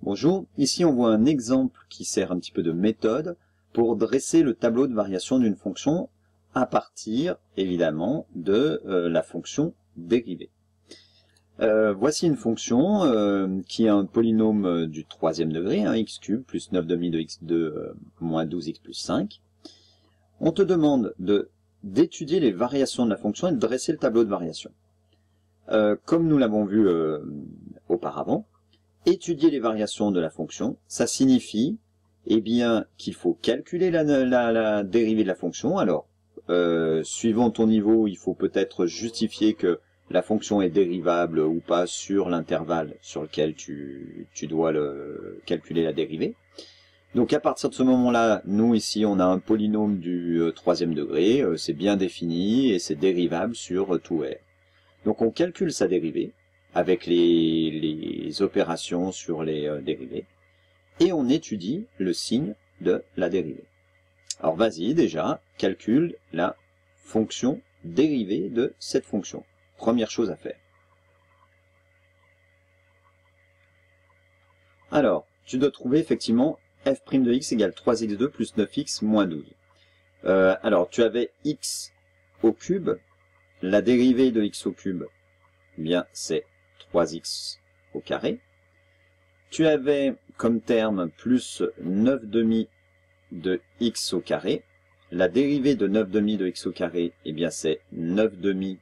Bonjour, ici on voit un exemple qui sert un petit peu de méthode pour dresser le tableau de variation d'une fonction à partir, évidemment, de la fonction dérivée. Voici une fonction qui a un polynôme du troisième degré, x cube plus 9 demi de x2 moins 12x plus 5. On te demande d'étudier les variations de la fonction et de dresser le tableau de variation. Comme nous l'avons vu auparavant, étudier les variations de la fonction, ça signifie bien qu'il faut calculer la dérivée de la fonction. Alors, suivant ton niveau, il faut peut-être justifier que la fonction est dérivable ou pas sur l'intervalle sur lequel tu dois calculer la dérivée. Donc à partir de ce moment-là, nous ici on a un polynôme du troisième degré, c'est bien défini et c'est dérivable sur tout R. Donc on calcule sa dérivée avec les opérations sur les dérivés, et on étudie le signe de la dérivée. Alors vas-y, déjà, calcule la fonction dérivée de cette fonction. Première chose à faire. Alors, tu dois trouver effectivement f' de x égale 3x2 plus 9x moins 12. Alors, tu avais x au cube, la dérivée de x au cube, eh bien c'est 3x au carré. Tu avais comme terme plus 9 demi de x au carré. La dérivée de 9 demi de x au carré, eh bien c'est 9 demi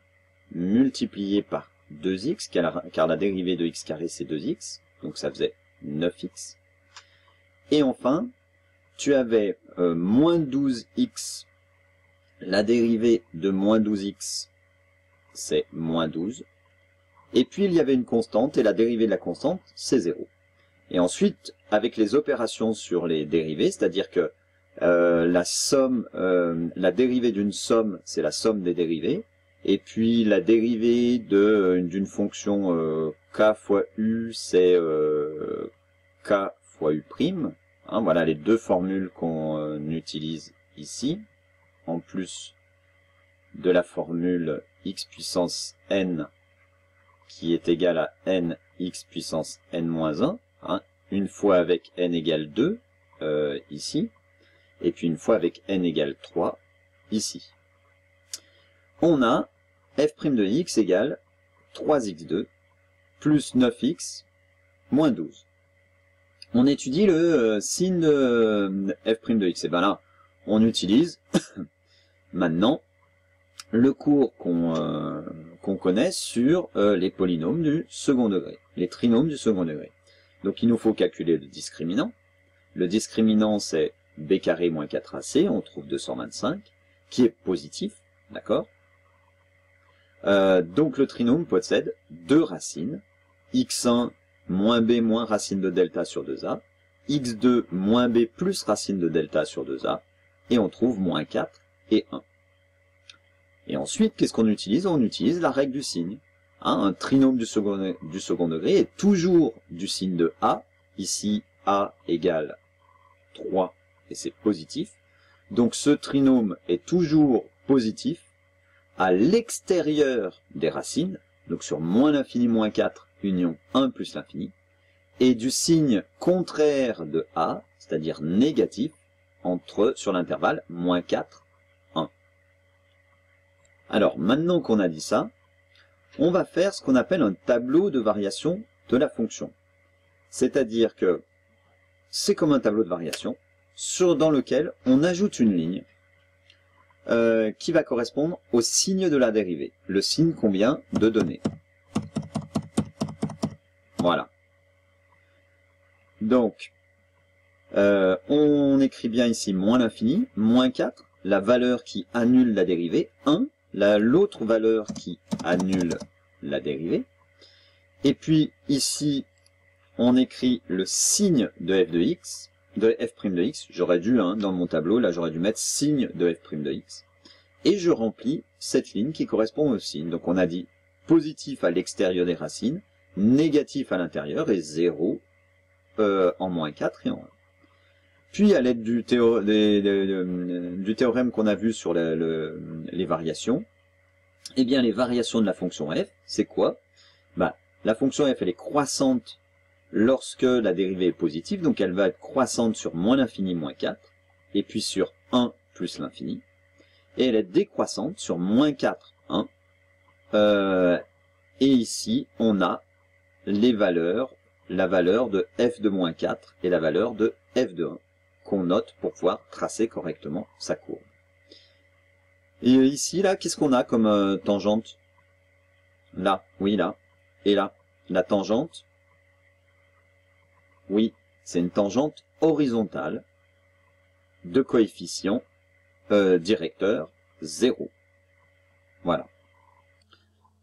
multiplié par 2x, car la dérivée de x carré c'est 2x, donc ça faisait 9x. Et enfin, tu avais moins 12x, la dérivée de moins 12x, c'est moins 12. Et puis il y avait une constante, et la dérivée de la constante, c'est 0. Et ensuite, avec les opérations sur les dérivés, c'est-à-dire que la dérivée d'une somme, c'est la somme des dérivés, et puis la dérivée d'une fonction k fois u, c'est k fois u'. Hein, voilà les deux formules qu'on utilise ici, en plus de la formule x puissance n qui est égale à n x puissance n moins 1, hein, une fois avec n égale 2 ici, et puis une fois avec n égale 3 ici. On a f' de x égale 3x2 plus 9x moins 12. On étudie le signe de f' de x. Et bien là, on utilise maintenant le cours qu'on connaît sur les polynômes du second degré, les trinômes du second degré. Donc il nous faut calculer le discriminant. Le discriminant c'est b carré moins 4ac, on trouve 225, qui est positif, d'accord. Donc le trinôme possède deux racines, x1 moins b moins racine de delta sur 2a, x2 moins b plus racine de delta sur 2a, et on trouve moins 4 et 1. Et ensuite, qu'est-ce qu'on utilise? On utilise la règle du signe. Hein, un trinôme du second degré est toujours du signe de a. Ici, a égale 3 et c'est positif. Donc ce trinôme est toujours positif à l'extérieur des racines, donc sur moins l'infini moins 4, union 1 plus l'infini, et du signe contraire de a, c'est-à-dire négatif, sur l'intervalle moins 4, 1. Alors, maintenant qu'on a dit ça, on va faire ce qu'on appelle un tableau de variation de la fonction. C'est-à-dire que c'est comme un tableau de variation dans lequel on ajoute une ligne qui va correspondre au signe de la dérivée, le signe qu'on vient de donner. Voilà. Donc, on écrit bien ici moins l'infini, moins 4, la valeur qui annule la dérivée, 1, l'autre valeur qui annule la dérivée. Et puis ici, on écrit le signe de f de x, de f' de x. J'aurais dû, hein, dans mon tableau, là j'aurais dû mettre signe de f' de x. Et je remplis cette ligne qui correspond au signe. Donc on a dit positif à l'extérieur des racines, négatif à l'intérieur et 0 en moins 4 et en 1. Puis à l'aide du théorème qu'on a vu sur les variations, eh bien les variations de la fonction f, c'est quoi? Bah, la fonction f elle est croissante lorsque la dérivée est positive, donc elle va être croissante sur moins l'infini moins 4, et puis sur 1 plus l'infini, et elle est décroissante sur moins 4, 1. Et ici, on a les valeurs, la valeur de f de moins 4 et la valeur de f de 1, qu'on note pour pouvoir tracer correctement sa courbe. Et ici, là, qu'est-ce qu'on a comme tangente? Là, oui, là, et là. La tangente, oui, c'est une tangente horizontale de coefficient directeur 0. Voilà.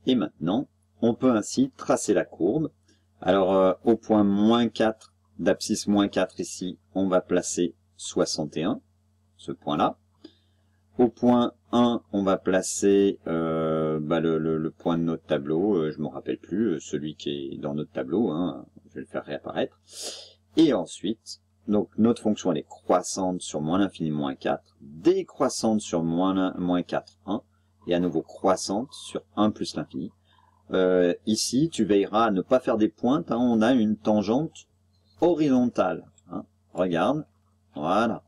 Et maintenant, on peut ainsi tracer la courbe. Alors, au point moins 4, d'abscisse moins 4 ici, on va placer 61, ce point-là. Au point 1, on va placer le point de notre tableau, je ne me rappelle plus, celui qui est dans notre tableau, hein, je vais le faire réapparaître. Et ensuite, donc notre fonction elle est croissante sur moins l'infini moins 4, décroissante sur moins 4, 1, et à nouveau croissante sur 1 plus l'infini. Ici, tu veilleras à ne pas faire des pointes, hein, on a une tangente horizontale. Hein. Regarde, voilà.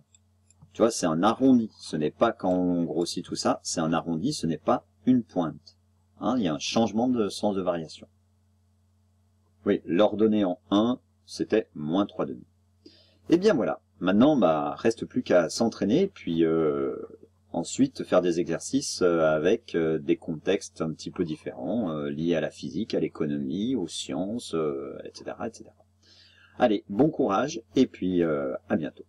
Tu vois, c'est un arrondi. Ce n'est pas quand on grossit tout ça, c'est un arrondi, ce n'est pas une pointe. Hein, il y a un changement de sens de variation. Oui, l'ordonnée en 1, c'était moins 3,5. Et bien voilà. Maintenant, reste plus qu'à s'entraîner, puis ensuite faire des exercices avec des contextes un petit peu différents, liés à la physique, à l'économie, aux sciences, etc., etc. Allez, bon courage, et puis à bientôt.